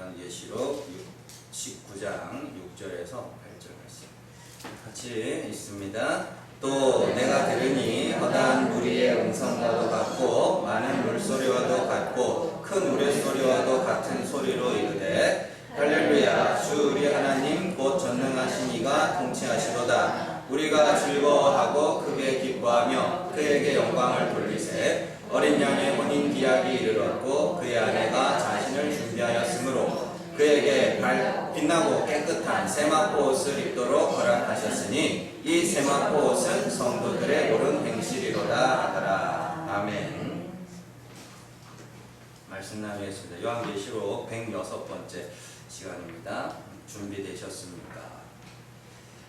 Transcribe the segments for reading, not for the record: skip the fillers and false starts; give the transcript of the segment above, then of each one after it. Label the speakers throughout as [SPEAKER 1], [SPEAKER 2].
[SPEAKER 1] 요한계시록 19장 6절에서 8절 말씀 같이 읽습니다. 또 내가 들으니 허다한 무리의 음성과도 같고 많은 물소리와도 같고 큰 우레소리와도 같은 소리로 이르되 할렐루야 주 우리 하나님 곧 전능하신 이가 통치하시도다. 우리가 즐거워하고 크게 기뻐하며 그에게 영광을 돌리세. 어린 양의 혼인 기약이 이르렀고 그의 아내가 자신을 준비하였으므로 그에게 빛나고 깨끗한 세마포 옷을 입도록 허락하셨으니 이 세마포 옷은 성도들의 옳은 행실이로다 하더라. 아멘. 말씀 나누겠습니다. 요한계시록 106번째 시간입니다. 준비되셨습니까?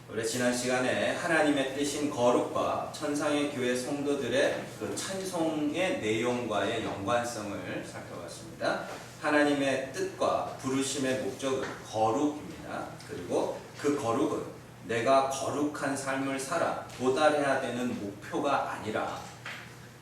[SPEAKER 1] 우리 지난 시간에 하나님의 뜻인 거룩과 천상의 교회 성도들의 그 찬송의 내용과의 연관성을 살펴봤습니다. 하나님의 뜻과 부르심의 목적은 거룩입니다. 그리고 그 거룩은 내가 거룩한 삶을 살아 도달해야 되는 목표가 아니라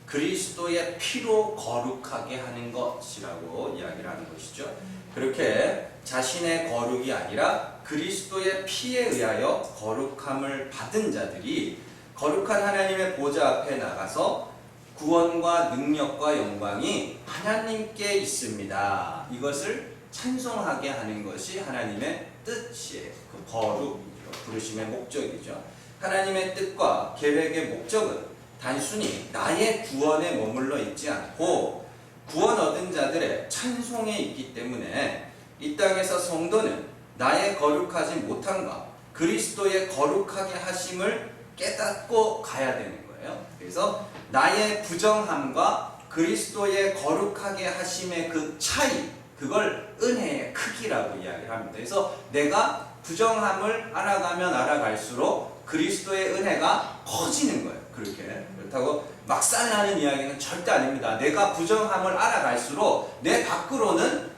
[SPEAKER 1] 그리스도의 피로 거룩하게 하는 것이라고 이야기를 하는 것이죠. 그렇게 자신의 거룩이 아니라 그리스도의 피에 의하여 거룩함을 받은 자들이 거룩한 하나님의 보좌 앞에 나가서 구원과 능력과 영광이 하나님께 있습니다. 이것을 찬송하게 하는 것이 하나님의 뜻이에요. 그 거룩이죠. 부르심의 목적이죠. 하나님의 뜻과 계획의 목적은 단순히 나의 구원에 머물러 있지 않고 구원 얻은 자들의 찬송에 있기 때문에 이 땅에서 성도는 나의 거룩하지 못함과 그리스도의 거룩하게 하심을 깨닫고 가야 되는 거예요. 그래서 나의 부정함과 그리스도의 거룩하게 하심의 그 차이, 그걸 은혜의 크기라고 이야기를 합니다. 그래서 내가 부정함을 알아가면 알아갈수록 그리스도의 은혜가 커지는 거예요. 그렇다고 막상하는 이야기는 절대 아닙니다. 내가 부정함을 알아갈수록 내 밖으로는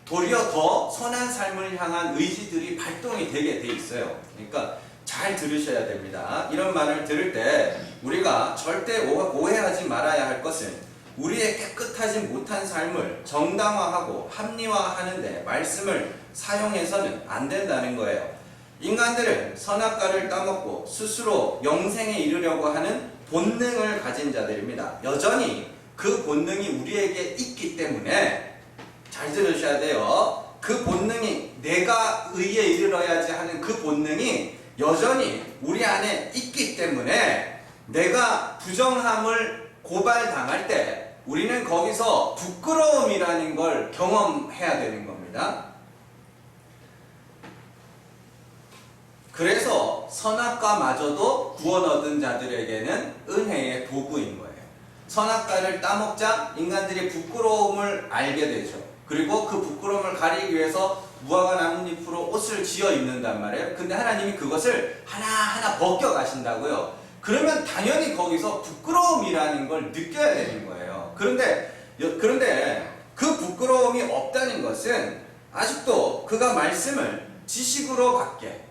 [SPEAKER 1] 도리어 더 선한 삶을 향한 의지들이 발동이 되게 돼 있어요. 그러니까 잘 들으셔야 됩니다. 이런 말을 들을 때 우리가 절대 오해하지 말아야 할 것은 우리의 깨끗하지 못한 삶을 정당화하고 합리화하는데 말씀을 사용해서는 안 된다는 거예요. 인간들은 선악과를 따먹고 스스로 영생에 이르려고 하는 본능을 가진 자들입니다. 여전히 그 본능이 우리에게 있기 때문에 잘 들으셔야 돼요. 그 본능이 내가 의에 이르러야지 하는 그 본능이 여전히 우리 안에 있기 때문에 내가 부정함을 고발당할 때 우리는 거기서 부끄러움이라는 걸 경험해야 되는 겁니다. 그래서 선악과마저도 구원 얻은 자들에게는 은혜의 도구인 거예요. 선악과를 따먹자 인간들이 부끄러움을 알게 되죠. 그리고 그 부끄러움을 가리기 위해서 무화과 나뭇잎으로 옷을 지어 입는단 말이에요. 근데 하나님이 그것을 하나하나 벗겨 가신다고요. 그러면 당연히 거기서 부끄러움이라는 걸 느껴야 되는 거예요. 그런데 그 부끄러움이 없다는 것은 아직도 그가 말씀을 지식으로 받게,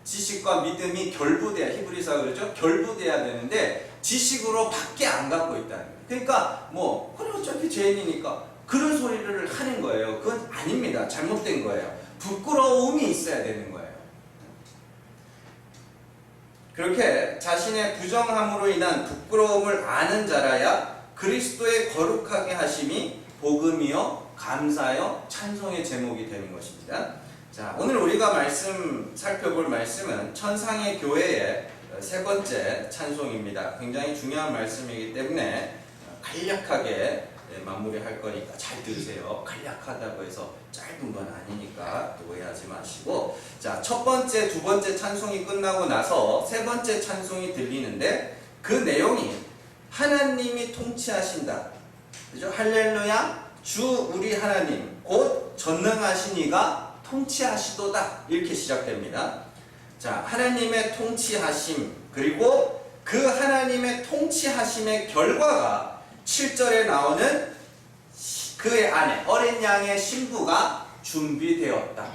[SPEAKER 1] 지식과 믿음이 결부돼야, 히브리서가 그러죠? 결부돼야 되는데 지식으로 밖에 안 갖고 있다는 거예요. 그러니까 그래 어차피 죄인이니까 그런 소리를 하는 거예요. 그건 아닙니다. 잘못된 거예요. 부끄러움이 있어야 되는 거예요. 그렇게 자신의 부정함으로 인한 부끄러움을 아는 자라야 그리스도의 거룩하게 하심이 복음이요 감사요 찬송의 제목이 되는 것입니다. 자, 오늘 우리가 살펴볼 말씀은 천상의 교회의 세 번째 찬송입니다. 굉장히 중요한 말씀이기 때문에 간략하게 마무리할 거니까 잘 들으세요. 간략하다고 해서 짧은 건 아니니까 오해하지 마시고, 자, 첫 번째, 두 번째 찬송이 끝나고 나서 세 번째 찬송이 들리는데 그 내용이 하나님이 통치하신다. 그죠? 할렐루야 주 우리 하나님 곧 전능하신 이가 통치하시도다. 이렇게 시작됩니다. 자, 하나님의 통치하심, 그리고 그 하나님의 통치하심의 결과가 7절에 나오는 그의 아내, 어린 양의 신부가 준비되었다.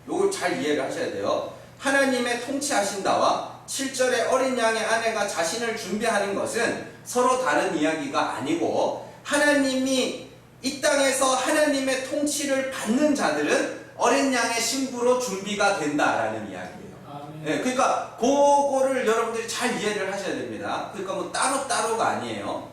[SPEAKER 1] 요걸 잘 이해를 하셔야 돼요. 하나님의 통치하신다와 7절에 어린 양의 아내가 자신을 준비하는 것은 서로 다른 이야기가 아니고 하나님이 이 땅에서 하나님의 통치를 받는 자들은 어린 양의 신부로 준비가 된다라는 이야기예요. 네, 그러니까 그거를 여러분들이 잘 이해를 하셔야 됩니다. 그러니까 뭐 따로따로가 아니에요.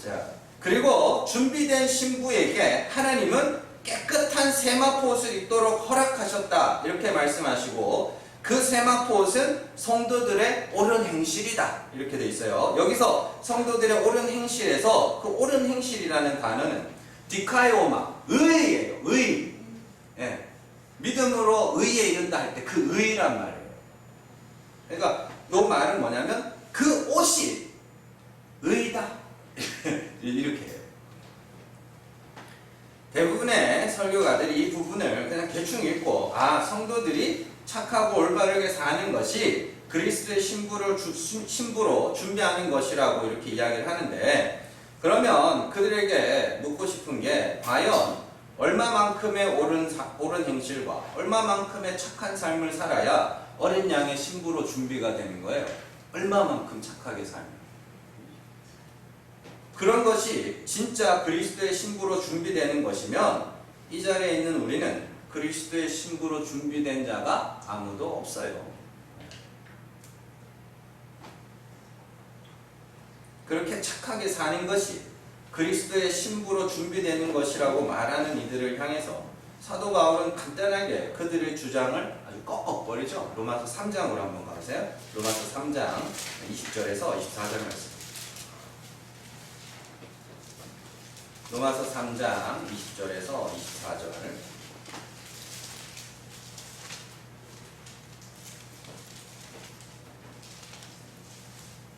[SPEAKER 1] 자, 그리고 준비된 신부에게 하나님은 깨끗한 세마포옷을 입도록 허락하셨다 이렇게 말씀하시고, 그 세마포옷은 성도들의 옳은 행실이다 이렇게 돼 있어요. 여기서 성도들의 옳은 행실에서 그 옳은 행실이라는 단어는 디카이오마, 의예요. 의. 예. 믿음으로 의에 이른다 할 때 그 의란 말이에요. 그러니까 이 말은 뭐냐면 그 옷이 의다 이렇게 해요. 대부분의 설교가들이 이 부분을 그냥 대충 읽고, 아, 성도들이 착하고 올바르게 사는 것이 그리스도의 신부로 준비하는 것이라고 이렇게 이야기를 하는데, 그러면 그들에게 묻고 싶은 게, 과연 얼마만큼의 옳은 행실과 얼마만큼의 착한 삶을 살아야 어린 양의 신부로 준비가 되는 거예요? 얼마만큼 착하게 살면. 그런 것이 진짜 그리스도의 신부로 준비되는 것이면 이 자리에 있는 우리는 그리스도의 신부로 준비된 자가 아무도 없어요. 그렇게 착하게 사는 것이 그리스도의 신부로 준비되는 것이라고 말하는 이들을 향해서 사도 바울은 간단하게 그들의 주장을 아주 꺾어버리죠. 로마서 3장으로 한번 가보세요. 로마서 3장 20절에서 24절 말씀. 로마서 3장 20절에서 24절.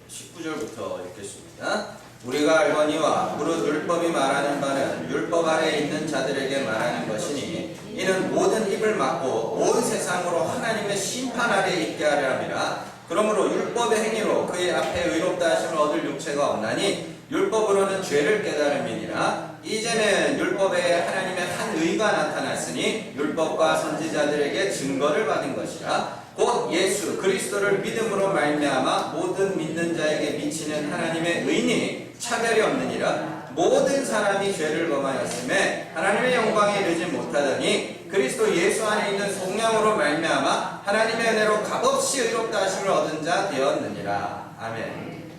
[SPEAKER 1] 19절부터 읽겠습니다. 우리가 알거니와 무릇 율법이 말하는 바는 율법 아래에 있는 자들에게 말하는 것이니, 이는 모든 입을 막고 온 세상으로 하나님의 심판 아래에 있게 하려 함이라. 그러므로 율법의 행위로 그의 앞에 의롭다 하심을 얻을 육체가 없나니 율법으로는 죄를 깨달음이니라. 이제는 율법에 하나님의 한 의가 나타났으니 율법과 선지자들에게 증거를 받은 것이라. 곧 예수 그리스도를 믿음으로 말미암아 모든 믿는 자에게 미치는 하나님의 의니 차별이 없느니라. 모든 사람이 죄를 범하였음에 하나님의 영광에 이르지 못하더니 그리스도 예수 안에 있는 속량으로 말미암아 하나님의 은혜로 값없이 의롭다 하심을 얻은 자 되었느니라. 아멘.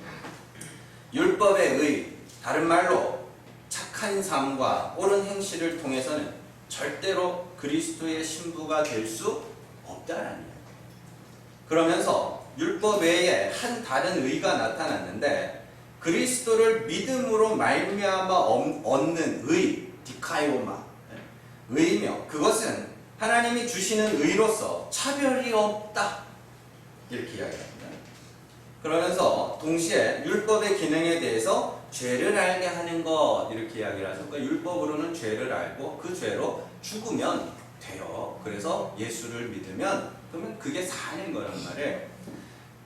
[SPEAKER 1] 율법의 의, 다른 말로 착한 삶과 옳은 행실을 통해서는 절대로 그리스도의 신부가 될 수 없다라는 거예요. 그러면서 율법 외에 한 다른 의가 나타났는데, 그리스도를 믿음으로 말미암아 얻는 의, 디카이오마, 의이며 그것은 하나님이 주시는 의로서 차별이 없다 이렇게 이야기합니다. 그러면서 동시에 율법의 기능에 대해서 죄를 알게 하는 것 이렇게 이야기를 하죠. 그러니까 율법으로는 죄를 알고 그 죄로 죽으면 돼요. 그래서 예수를 믿으면 그러면 그게 사는 거란 말이에요.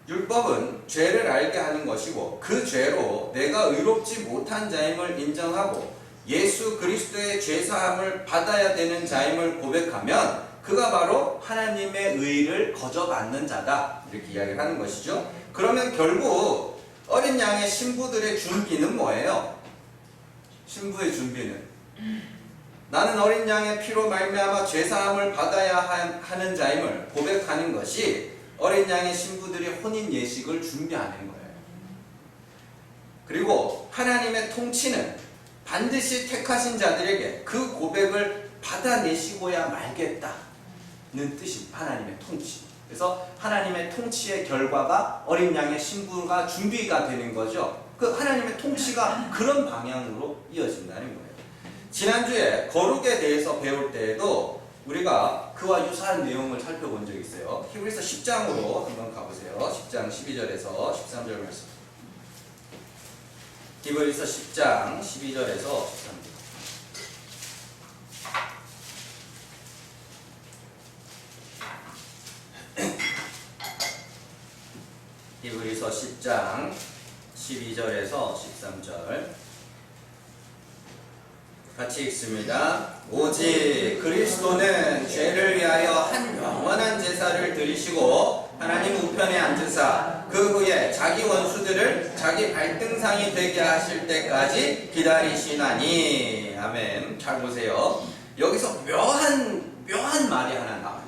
[SPEAKER 1] 율법은 죄를 알게 하는 것이고, 그 죄로 내가 의롭지 못한 자임을 인정하고 예수 그리스도의 죄사함을 받아야 되는 자임을 고백하면 그가 바로 하나님의 의를 거저받는 자다 이렇게 이야기를 하는 것이죠. 그러면 결국 어린 양의 신부들의 준비는 뭐예요? 신부의 준비는 나는 어린 양의 피로 말미암아 죄사함을 받아야 하는 자임을 고백하는 것이 어린 양의 신부들의 혼인 예식을 준비하는 거예요. 그리고 하나님의 통치는 반드시 택하신 자들에게 그 고백을 받아내시고야 말겠다는 뜻이 하나님의 통치. 그래서 하나님의 통치의 결과가 어린 양의 신부가 준비가 되는 거죠. 그 하나님의 통치가 그런 방향으로 이어진다는 거예요. 지난주에 거룩에 대해서 배울 때에도 우리가 그와 유사한 내용을 살펴본 적이 있어요. 히브리서 10장으로 한번 가보세요. 10장 12절에서 13절 말씀. 히브리서 10장 12절에서 13절. 히브리서 10장 12절에서 13절 같이 읽습니다. 오직 그리스도는 죄를 위하여 한 영원한 제사를 드리시고 하나님 우편에 앉으사 그 후에 자기 원수들을 자기 발등상이 되게 하실 때까지 기다리시나니. 아멘. 잘 보세요. 여기서 묘한 말이 하나 나와요.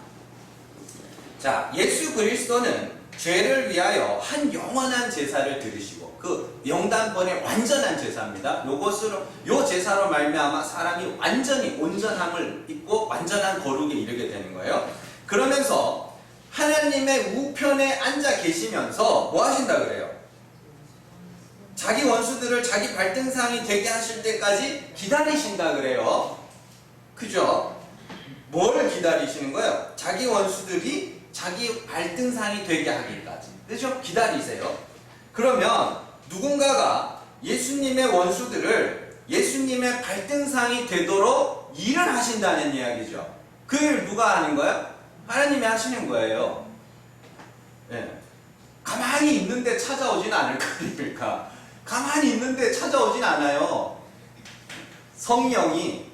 [SPEAKER 1] 자, 예수 그리스도는 죄를 위하여 한 영원한 제사를 드리시고, 그 영단번의 완전한 제사입니다. 요 제사로 말미암아 사람이 완전히 온전함을 입고 완전한 거룩에 이르게 되는 거예요. 그러면서 하나님의 우편에 앉아 계시면서 뭐 하신다 그래요? 자기 원수들을 자기 발등상이 되게 하실 때까지 기다리신다 그래요. 그죠? 뭘 기다리시는 거예요? 자기 원수들이 자기 발등상이 되게 하기까지. 그죠? 기다리세요. 그러면 누군가가 예수님의 원수들을 예수님의 발등상이 되도록 일을 하신다는 이야기죠. 그 일 누가 하는 거예요? 하나님이 하시는 거예요. 네. 가만히 있는데 찾아오진 않을 거니까. 가만히 있는데 찾아오진 않아요. 성령이,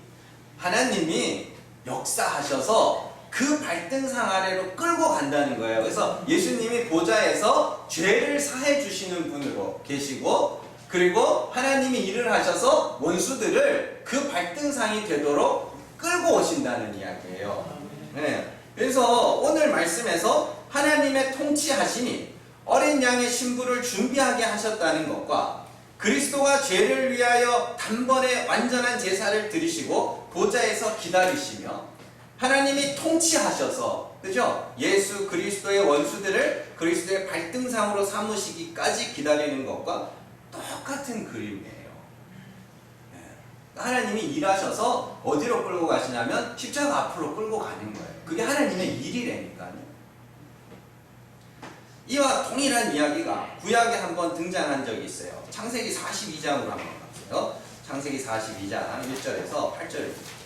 [SPEAKER 1] 하나님이 역사하셔서 그 발등상 아래로 끌고 간다는 거예요. 그래서 예수님이 보좌에서 죄를 사해 주시는 분으로 계시고, 그리고 하나님이 일을 하셔서 원수들을 그 발등상이 되도록 끌고 오신다는 이야기예요. 네. 그래서 오늘 말씀에서 하나님의 통치하심이 어린 양의 신부를 준비하게 하셨다는 것과 그리스도가 죄를 위하여 단번에 완전한 제사를 드리시고 보좌에서 기다리시며 하나님이 통치하셔서, 그죠? 예수 그리스도의 원수들을 그리스도의 발등상으로 삼으시기까지 기다리는 것과 똑같은 그림이에요. 하나님이 일하셔서 어디로 끌고 가시냐면 십자가 앞으로 끌고 가는 거예요. 그게 하나님의 일이라니까요. 이와 동일한 이야기가 구약에 한번 등장한 적이 있어요. 창세기 42장으로 한번 가세요. 창세기 42장 1절에서 8절입니다.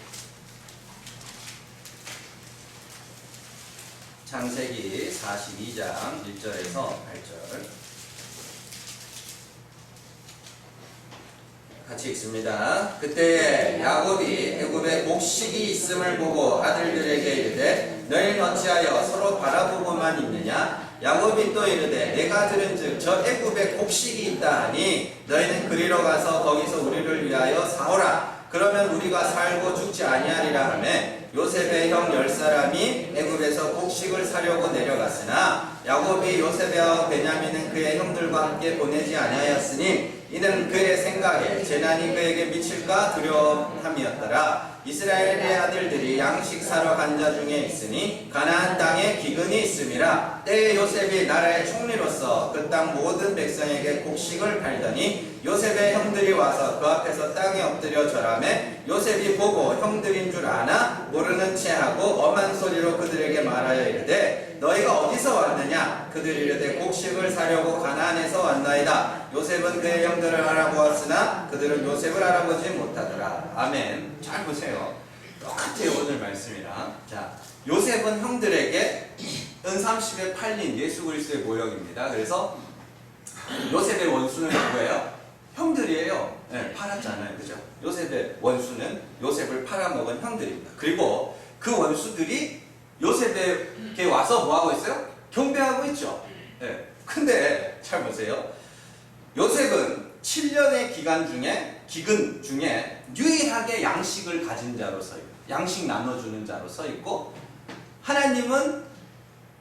[SPEAKER 1] 창세기 42장 1절에서 8절 같이 읽습니다. 그때 야곱이 애굽에 곡식이 있음을 보고 아들들에게 이르되 너희는 어찌하여 서로 바라보고만 있느냐? 야곱이 또 이르되 내가 들은즉 저 애굽에 곡식이 있다 하니 너희는 그리로 가서 거기서 우리를 위하여 사오라. 그러면 우리가 살고 죽지 아니하리라 하매 요셉의 형 10사람이 애굽에서 곡식을 사려고 내려갔으나 야곱이 요셉의 베냐민은 그의 형들과 함께 보내지 아니하였으니 이는 그의 생각에 재난이 그에게 미칠까 두려움함이었더라. 이스라엘의 아들들이 양식 사러 간 자 중에 있으니 가나안 땅에 기근이 있음이라. 때에 요셉이 나라의 총리로서 그 땅 모든 백성에게 곡식을 팔더니 요셉의 형들이 와서 그 앞에서 땅에 엎드려 절하매 요셉이 보고 형들인 줄 아나 모르는 채 하고 엄한 소리로 그들에게 말하여 이르되 너희가 어디서 왔느냐? 그들이 이르되 곡식을 사려고 가나안에서 왔나이다. 요셉은 그의 형들을 알아보았으나 그들은 요셉을 알아보지 못하더라. 아멘. 잘 보세요. 똑같아요, 오늘 말씀이랑. 자, 요셉은 형들에게 은30에 팔린 예수 그리스도의 모형입니다. 그래서 요셉의 원수는 누구예요? 형들이에요. 네, 팔았잖아요. 그죠? 요셉의 원수는 요셉을 팔아먹은 형들입니다. 그리고 그 원수들이 요셉에게 와서 뭐하고 있어요? 경배하고 있죠. 네. 근데 잘 보세요. 요셉은 7년의 기근 중에 유일하게 양식을 가진 자로 서 있고, 양식 나눠주는 자로 서 있고, 하나님은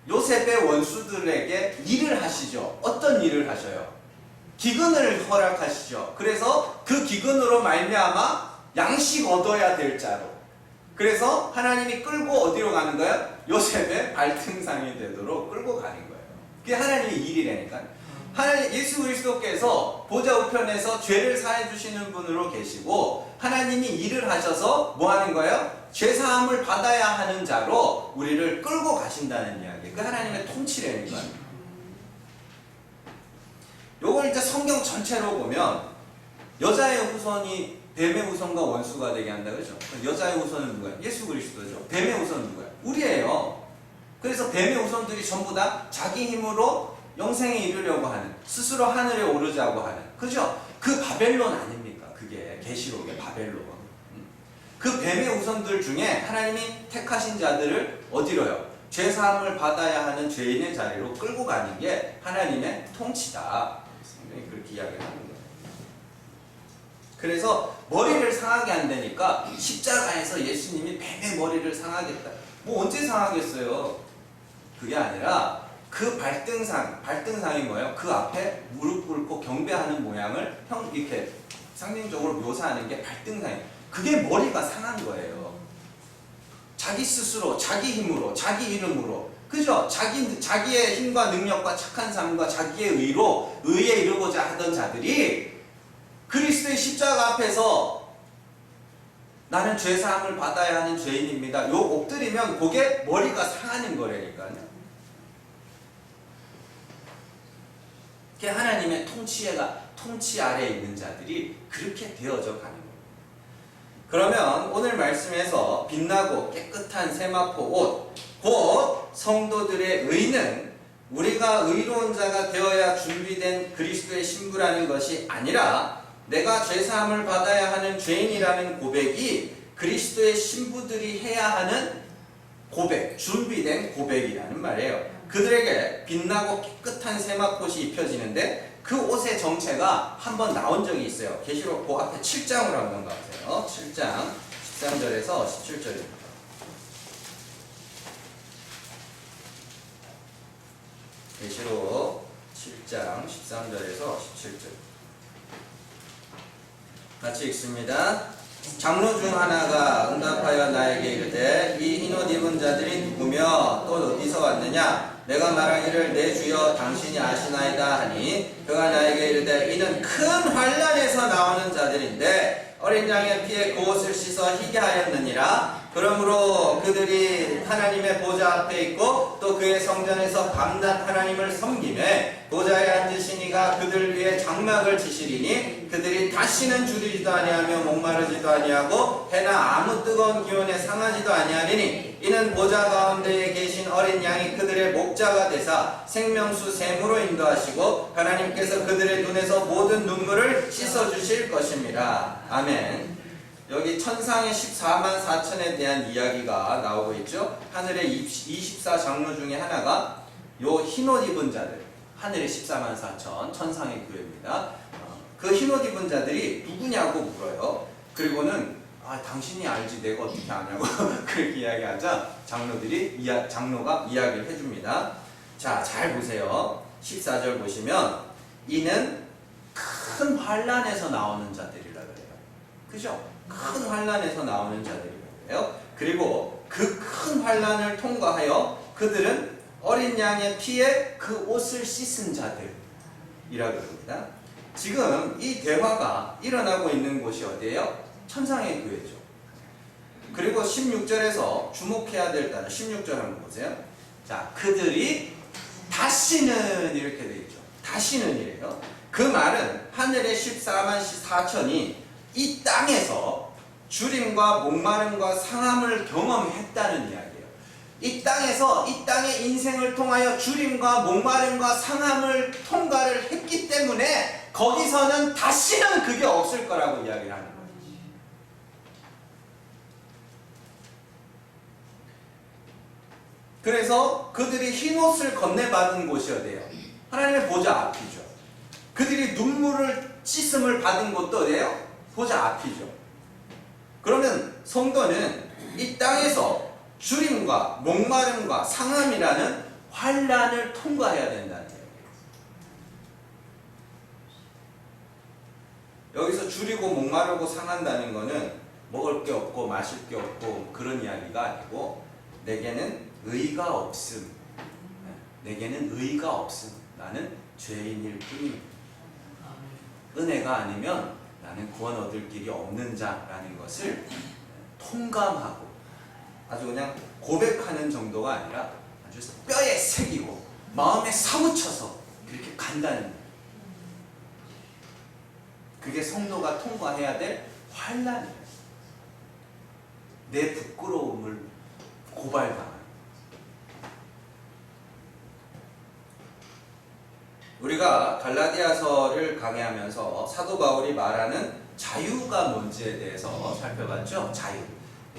[SPEAKER 1] 요셉의 원수들에게 일을 하시죠. 어떤 일을 하셔요? 기근을 허락하시죠. 그래서 그 기근으로 말미암아 양식 얻어야 될 자로. 그래서 하나님이 끌고 어디로 가는 거예요? 요셉의 발등상이 되도록 끌고 가는 거예요. 그게 하나님의 일이라니까요. 하나님 예수 그리스도께서 보좌 우편에서 죄를 사해 주시는 분으로 계시고 하나님이 일을 하셔서 뭐 하는 거예요? 죄 사함을 받아야 하는 자로 우리를 끌고 가신다는 이야기. 그 하나님의 통치라니까요. 요걸 이제 성경 전체로 보면 여자의 후손이 뱀의 후손과 원수가 되게 한다 그러죠. 여자의 후손은 누구예요? 예수 그리스도죠. 뱀의 후손은 누구예요? 우리예요. 그래서 뱀의 후손들이 전부 다 자기 힘으로 영생에 이르려고 하는, 스스로 하늘에 오르자고 하는, 그죠? 그 바벨론 아닙니까? 그게 계시록의 바벨론. 그 뱀의 후손들 중에 하나님이 택하신 자들을 어디로요? 죄사함을 받아야 하는 죄인의 자리로 끌고 가는 게 하나님의 통치다. 성경이 그렇게 이야기하는 거예요. 그래서 머리를 상하게 한다니까 십자가에서 예수님이 뱀의 머리를 상하겠다. 뭐 언제 상하겠어요? 그게 아니라 그 발등상이 뭐예요? 그 앞에 무릎 꿇고 경배하는 모양을 이렇게 상징적으로 묘사하는 게 발등상이에요. 그게 머리가 상한 거예요. 자기 스스로, 자기 힘으로, 자기 이름으로, 그죠? 자기의 힘과 능력과 착한 삶과 자기의 의로 의에 이르고자 하던 자들이 그리스도의 십자가 앞에서 나는 죄사함을 받아야 하는 죄인입니다. 요 엎드리면 그게 머리가 상하는 거라니까요. 그게 하나님의 통치 아래에 있는 자들이 그렇게 되어져 가는 거예요. 그러면 오늘 말씀에서 빛나고 깨끗한 세마포 옷, 곧 성도들의 의는 우리가 의로운 자가 되어야 준비된 그리스도의 신부라는 것이 아니라 내가 죄사함을 받아야 하는 죄인이라는 고백이 그리스도의 신부들이 해야 하는 고백, 준비된 고백이라는 말이에요. 그들에게 빛나고 깨끗한 세마포시 입혀지는데 그 옷의 정체가 한번 나온 적이 있어요. 계시록 그 앞에 7장으로 한번 가보세요. 7장 13절에서 17절입니다. 계시록 7장 13절에서 17절 같이 읽습니다. 장로 중 하나가 응답하여 나에게 이르되 이 흰옷 입은 자들이 누구며 또 어디서 왔느냐? 내가 말하기를 내 주여 당신이 아시나이다 하니 그가 나에게 이르되 이는 큰 환난에서 나오는 자들인데 어린 양의 피에 그 옷을 씻어 희게 하였느니라. 그러므로 그들이 하나님의 보좌 앞에 있고 또 그의 성전에서 밤낮 하나님을 섬기매 보좌에 앉으신 이가 그들 위에 장막을 치시리니 그들이 다시는 주리지도 아니하며 목마르지도 아니하고 해나 아무 뜨거운 기온에 상하지도 아니하리니 이는 보좌 가운데에 계신 어린 양이 그들의 목자가 되사 생명수 샘으로 인도하시고 하나님께서 그들의 눈에서 모든 눈물을 씻어주실 것입니다. 아멘. 여기 천상의 14만 4천에 대한 이야기가 나오고 있죠. 하늘의 24장로 중에 하나가 요 흰옷 입은 자들, 하늘의 14만 4천, 천상의 교회입니다. 그 흰옷 입은 자들이 누구냐고 물어요. 그리고는 당신이 알지 내가 어떻게 아냐고 그렇게 이야기하자 장로가 이야기를 해줍니다. 자, 잘 보세요. 14절 보시면 이는 큰 환난에서 나오는 자들이라 그래요. 그죠? 큰 환난에서 나오는 자들이에요. 그리고 그 큰 환난을 통과하여 그들은 어린 양의 피에 그 옷을 씻은 자들이라고 합니다. 지금 이 대화가 일어나고 있는 곳이 어디예요? 천상의 교회죠. 그리고 16절에서 주목해야 될 단어 16절 한번 보세요. 자, 그들이 다시는 이렇게 되어 있죠. 다시는 이래요. 그 말은 하늘의 14만 4천이 이 땅에서 주림과 목마름과 상함을 경험했다는 이야기예요. 이 땅에서 이 땅의 인생을 통하여 주림과 목마름과 상함을 통과를 했기 때문에 거기서는 다시는 그게 없을 거라고 이야기를 하는 거예요. 그래서 그들이 흰옷을 건네받은 곳이 어디예요? 하나님의 보좌 앞이죠. 그들이 눈물을 씻음을 받은 곳도 어디예요? 보좌 앞이죠. 그러면 성도는 이 땅에서 주림과 목마름과 상함이라는 환난을 통과해야 된다는 얘기예요. 여기서 줄이고 목마르고 상한다는 것은 먹을 게 없고 마실 게 없고 그런 이야기가 아니고 내게는 의가 없음. 내게는 의가 없음. 나는 죄인일 뿐입니다. 은혜가 아니면 나는 구원 얻을 길이 없는 자라는 것을 통감하고 아주 그냥 고백하는 정도가 아니라 아주 뼈에 새기고 마음에 사무쳐서 그렇게 간다는 거예요. 그게 성도가 통과해야 될 환난이에요. 내 부끄러움을 고발당하는. 우리가 갈라디아서를 강의하면서 사도 바울이 말하는 자유가 뭔지에 대해서 살펴봤죠.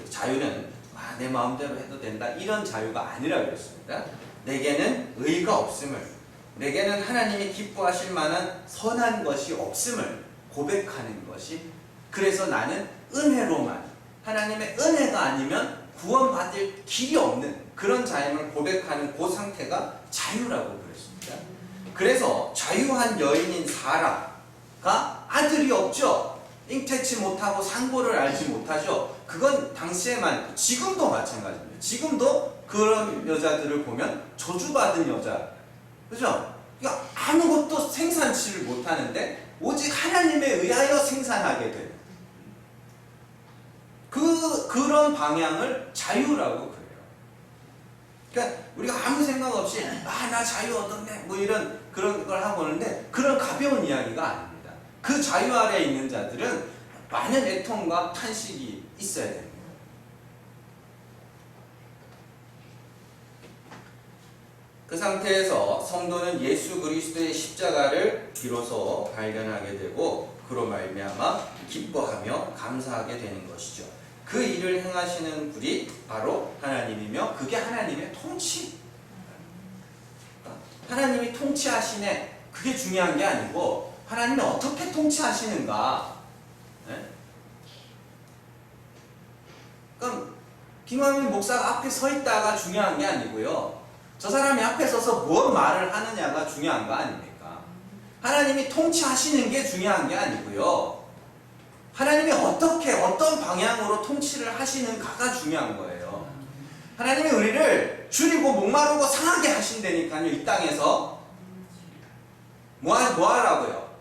[SPEAKER 1] 자유는 내 마음대로 해도 된다 이런 자유가 아니라 그랬습니다. 내게는 의가 없음을, 내게는 하나님이 기뻐하실 만한 선한 것이 없음을 고백하는 것이 그래서 나는 은혜로만, 하나님의 은혜가 아니면 구원받을 길이 없는 그런 자임을 고백하는 그 상태가 자유라고 그랬습니다. 그래서 자유한 여인인 사라가 아들이 없죠. 잉태치 못하고 상고를 알지 못하죠. 그건 당시에만, 지금도 마찬가지입니다. 지금도 그런 여자들을 보면 저주받은 여자, 그죠? 그러니까 아무것도 생산치를 못하는데 오직 하나님에 의하여 생산하게 되는 그런 방향을 자유라고 그래요. 그러니까 우리가 아무 생각 없이 나 자유 얻었네 뭐 이런 그런 걸 하고 오는데 그런 가벼운 이야기가 아닙니다. 그 자유 아래에 있는 자들은 많은 애통과 탄식이 있어야 됩니다. 그 상태에서 성도는 예수 그리스도의 십자가를 비로소 발견하게 되고 그로 말미암아 기뻐하며 감사하게 되는 것이죠. 그 일을 행하시는 분이 바로 하나님이며 그게 하나님의 통치. 하나님이 통치하시네, 그게 중요한 게 아니고 하나님이 어떻게 통치하시는가. 네? 그럼 김광민 목사가 앞에 서 있다가 중요한 게 아니고요, 저 사람이 앞에 서서 뭔 말을 하느냐가 중요한 거 아닙니까? 하나님이 통치하시는 게 중요한 게 아니고요, 하나님이 어떻게 어떤 방향으로 통치를 하시는가가 중요한 거예요. 하나님이 우리를 줄이고 목마르고 상하게 하신다니까요. 이 땅에서 뭐 하라고요?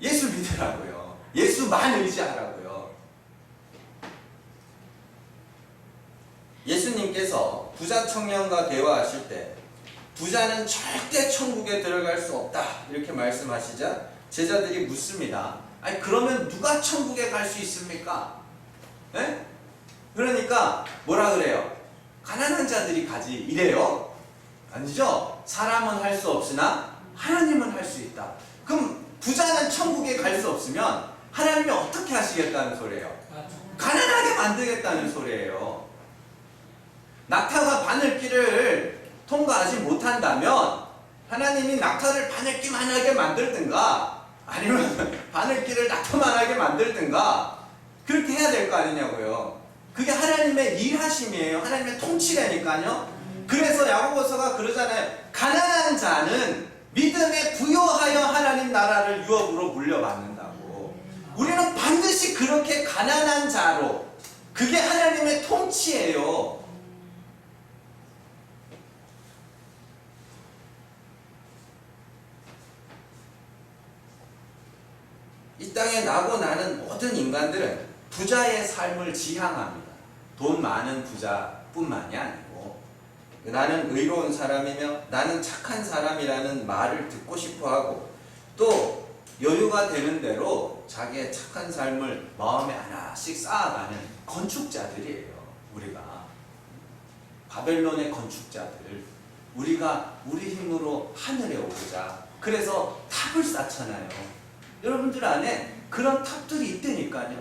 [SPEAKER 1] 예수 믿으라고요. 예수만 의지하라고요. 예수님께서 부자 청년과 대화하실 때 부자는 절대 천국에 들어갈 수 없다 이렇게 말씀하시자 제자들이 묻습니다. 아니 그러면 누가 천국에 갈 수 있습니까? 네? 그러니까 뭐라 그래요? 가난한 자들이 가지 이래요? 아니죠. 사람은 할 수 없으나 하나님은 할 수 있다. 그럼 부자는 천국에 갈 수 없으면 하나님이 어떻게 하시겠다는 소리예요? 가난하게 만들겠다는 소리예요. 낙타가 바늘길을 통과하지 못한다면 하나님이 낙타를 바늘길만하게 만들든가 아니면 바늘길을 낙타만하게 만들든가 그렇게 해야 될 거 아니냐고요. 그게 하나님의 일하심이에요. 하나님의 통치라니까요. 그래서 야고보서가 그러잖아요. 가난한 자는 믿음에 부여하여 하나님 나라를 유업으로 물려받는다고. 우리는 반드시 그렇게 가난한 자로, 그게 하나님의 통치예요. 이 땅에 나고 나는 모든 인간들은 부자의 삶을 지향합니다. 돈 많은 부자뿐만이 아니고 나는 의로운 사람이며 나는 착한 사람이라는 말을 듣고 싶어하고 또 여유가 되는 대로 자기의 착한 삶을 마음에 하나씩 쌓아가는 건축자들이에요. 우리가 바벨론의 건축자들, 우리가 우리 힘으로 하늘에 오르자 그래서 탑을 쌓잖아요. 여러분들 안에 그런 탑들이 있다니까요.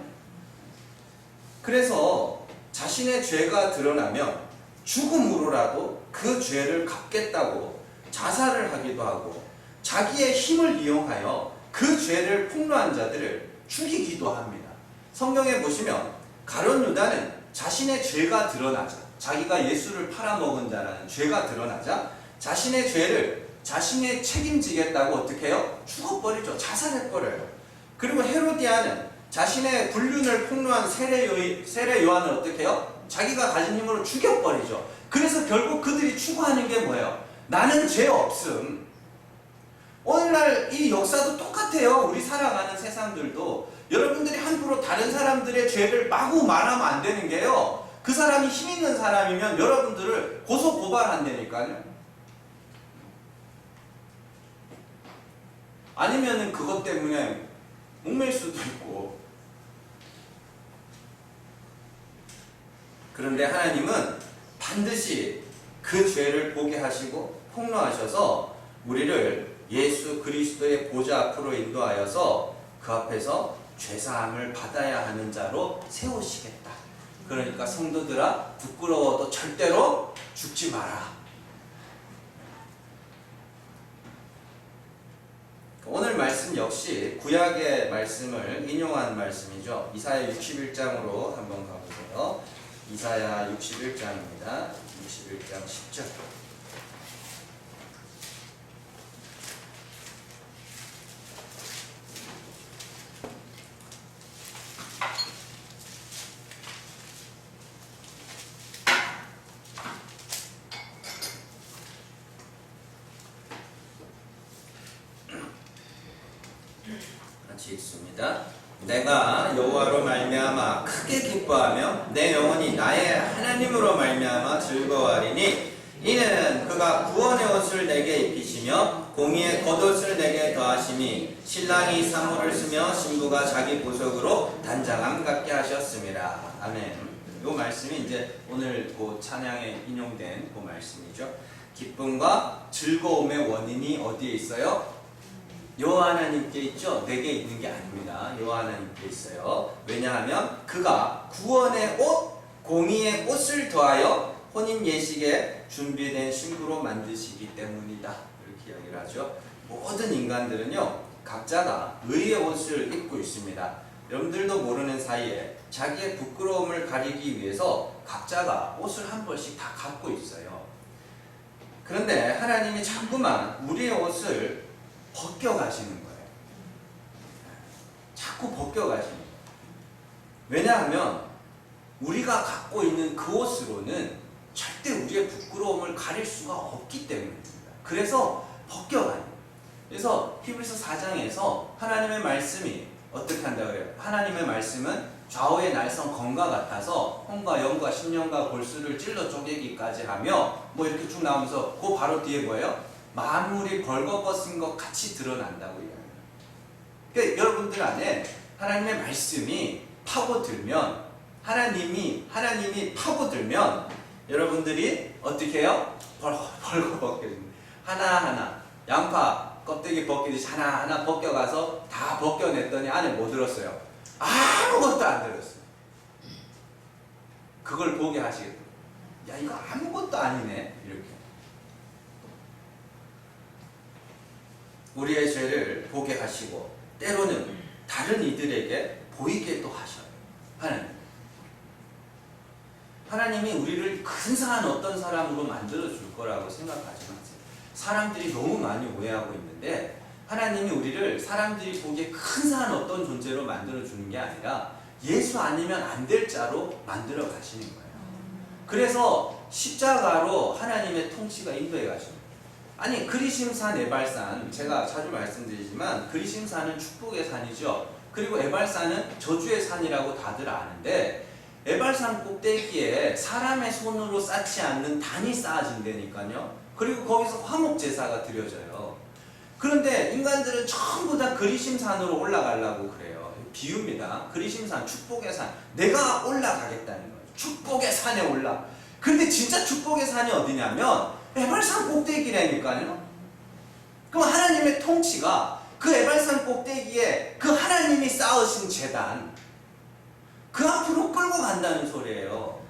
[SPEAKER 1] 그래서 자신의 죄가 드러나면 죽음으로라도 그 죄를 갚겠다고 자살을 하기도 하고 자기의 힘을 이용하여 그 죄를 폭로한 자들을 죽이기도 합니다. 성경에 보시면 가룟 유다는 자신의 죄가 드러나자, 자기가 예수를 팔아먹은 자라는 죄가 드러나자 자신의 죄를 자신이 책임지겠다고 어떻게 해요? 죽어버리죠. 자살해버려요. 그리고 헤로디아는 자신의 불륜을 폭로한 세례 요한을 어떻게 해요? 자기가 가진 힘으로 죽여버리죠. 그래서 결국 그들이 추구하는 게 뭐예요? 나는 죄 없음. 오늘날 이 역사도 똑같아요. 우리 살아가는 세상들도 여러분들이 함부로 다른 사람들의 죄를 마구 말하면 안 되는 게요, 그 사람이 힘 있는 사람이면 여러분들을 고소 고발한다니까요. 아니면은 그것 때문에 목맬 수도 있고. 그런데 하나님은 반드시 그 죄를 보게 하시고 폭로하셔서 우리를 예수 그리스도의 보좌 앞으로 인도하여서 그 앞에서 죄사함을 받아야 하는 자로 세우시겠다. 그러니까 성도들아, 부끄러워도 절대로 죽지 마라. 오늘 말씀 역시 구약의 말씀을 인용한 말씀이죠. 이사야 61장으로 한번 가보세요. 이사야 61장입니다. 61장 10절. 같이 읽습니다. 내가 여호와로 말미암아 크게 기뻐하며 내 영혼이 나의 하나님으로 말미암아 즐거워하리니 이는 그가 구원의 옷을 내게 입히시며 공의의 겉옷을 내게 더하심이 신랑이 사모를 쓰며 신부가 자기 보석으로 단장함 같게 하셨음이라. 아멘. 이 말씀이 이제 오늘 그 찬양에 인용된 그 말씀이죠. 기쁨과 즐거움의 원인이 어디에 있어요? 여호와 하나님께 있죠. 내게 있는 게 아닙니다. 여호와 하나님께 있어요. 왜냐하면 그가 구원의 옷, 공의의 옷을 더하여 혼인 예식에 준비된 신부로 만드시기 때문이다. 이렇게 이야기를 하죠. 모든 인간들은요, 각자가 의의 옷을 입고 있습니다. 여러분들도 모르는 사이에 자기의 부끄러움을 가리기 위해서 각자가 옷을 한 벌씩 다 갖고 있어요. 그런데 하나님이 자꾸만 우리의 옷을 벗겨가시는 거예요. 자꾸 벗겨가시는 거예요. 왜냐하면 우리가 갖고 있는 그 옷으로는 절대 우리의 부끄러움을 가릴 수가 없기 때문입니다. 그래서 벗겨가는 거예요. 그래서 히브리서 4장에서 하나님의 말씀이 어떻게 한다고 해요? 하나님의 말씀은 좌우의 날선 검과 같아서 홍과 영과 심령과 골수를 찔러 쪼개기까지 하며 뭐 이렇게 쭉 나오면서 그 바로 뒤에 뭐예요? 만물이 벌거벗은 것 같이 드러난다고 이야기해요. 그러니까 여러분들 안에 하나님의 말씀이 파고들면 하나님이 파고들면 여러분들이 어떻게 해요? 벌거벗겨집니다. 하나하나 양파 껍데기 벗기듯이 하나하나 벗겨가서 다 벗겨냈더니 안에 뭐 들었어요? 아무것도 안 들었어요. 그걸 보게 하시겠다. 야, 이거 아무것도 아니네. 이렇게. 우리의 죄를 보게 하시고 때로는 다른 이들에게 보이게 또 하셔요. 하나님이 우리를 근사한 어떤 사람으로 만들어 줄 거라고 생각하지 마세요. 사람들이 너무 많이 오해하고 있는데 하나님이 우리를 사람들이 보기에 근사한 어떤 존재로 만들어 주는 게 아니라 예수 아니면 안 될 자로 만들어 가시는 거예요. 그래서 십자가로 하나님의 통치가 인도해 가십니다. 아니, 그리심산 에발산, 제가 자주 말씀드리지만 그리심산은 축복의 산이죠. 그리고 에발산은 저주의 산이라고 다들 아는데 에발산 꼭대기에 사람의 손으로 쌓지 않는 단이 쌓아진다니까요. 그리고 거기서 화목제사가 드려져요. 그런데 인간들은 전부 다 그리심산으로 올라가려고 그래요. 비유입니다. 그리심산, 축복의 산. 내가 올라가겠다는 거예요. 축복의 산에 올라. 근데 진짜 축복의 산이 어디냐면 에발산 꼭대기라니까요. 그럼 하나님의 통치가 그 에발산 꼭대기에 그 하나님이 쌓으신 제단 그 앞으로 끌고 간다는 소리예요.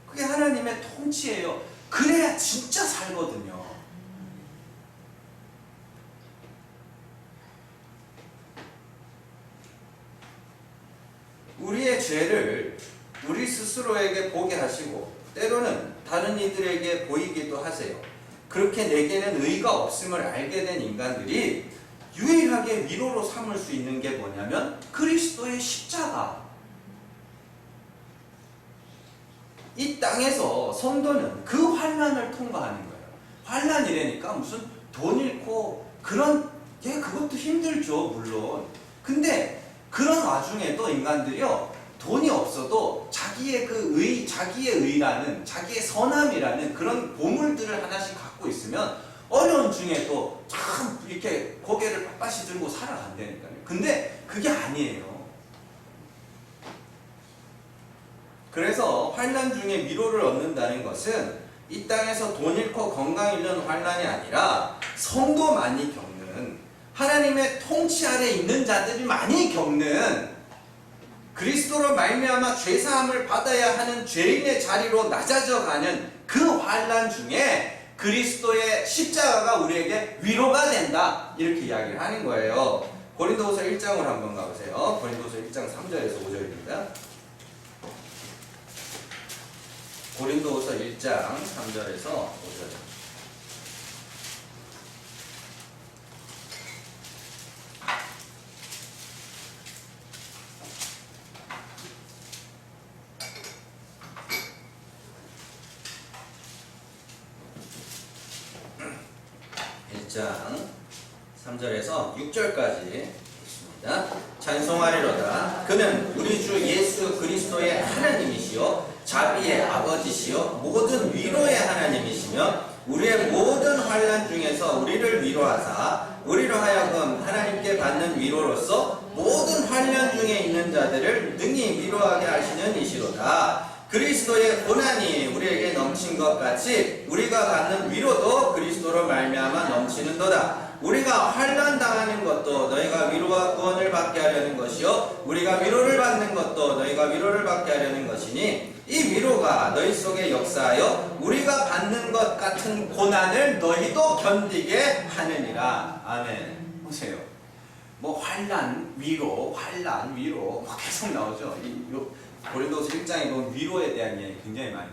[SPEAKER 1] 그게 하나님의 통치예요. 그래야 진짜 살거든요. 우리의 죄를 우리 스스로에게 보게 하시고 때로는 다른 이들에게 보이기도 하세요. 그렇게 내게는 의가 없음을 알게 된 인간들이 유일하게 위로로 삼을 수 있는 게 뭐냐면 그리스도의 십자가. 이 땅에서 성도는 그 환난을 통과하는 거예요. 환난이라니까 무슨 돈 잃고 그런 그것도 힘들죠, 물론. 근데 그런 와중에도 인간들이요, 돈이 없어도 자기의 그 자기의 의라는, 자기의 선함이라는 그런 보물들을 하나씩 갖고 있으면 어려운 중에도 참 이렇게 고개를 빳빳이 들고 살아간다니까요. 근데 그게 아니에요. 그래서 환난 중에 위로를 얻는다는 것은 이 땅에서 돈 잃고 건강 잃는 환난이 아니라 성도만이 겪는, 하나님의 통치 아래 있는 자들이 많이 겪는, 그리스도로 말미암아 죄사함을 받아야 하는 죄인의 자리로 낮아져 가는 그 환난 중에 그리스도의 십자가가 우리에게 위로가 된다. 이렇게 이야기를 하는 거예요. 고린도후서 1장으로 한번 가보세요. 고린도후서 1장 3절에서 5절입니다. 고린도후서 1장 3절에서 5절. 장 3절에서 6절까지 있습니다. 찬송하리로다. 그는 우리 주 예수 그리스도의 하나님이시요 자비의 아버지시요 모든 위로의 하나님이시며 우리의 모든 환난 중에서 우리를 위로하사 우리로 하여금 하나님께 받는 위로로서 모든 환난 중에 있는 자들을 능히 위로하게 하시는 이시로다. 그리스도의 고난이 우리에게 넘친 것 같이 우리가 받는 위로도 그리스도로 말미암아 넘치는도다. 우리가 환난 당하는 것도 너희가 위로와 구원을 받게 하려는 것이요 우리가 위로를 받는 것도 너희가 위로를 받게 하려는 것이니 이 위로가 너희 속에 역사하여 우리가 받는 것 같은 고난을 너희도 견디게 하느니라. 아멘. 보세요. 뭐 환난, 위로, 환난, 위로 뭐 계속 나오죠. 고린도서 1장에 보면 위로에 대한 이야기 굉장히 많이.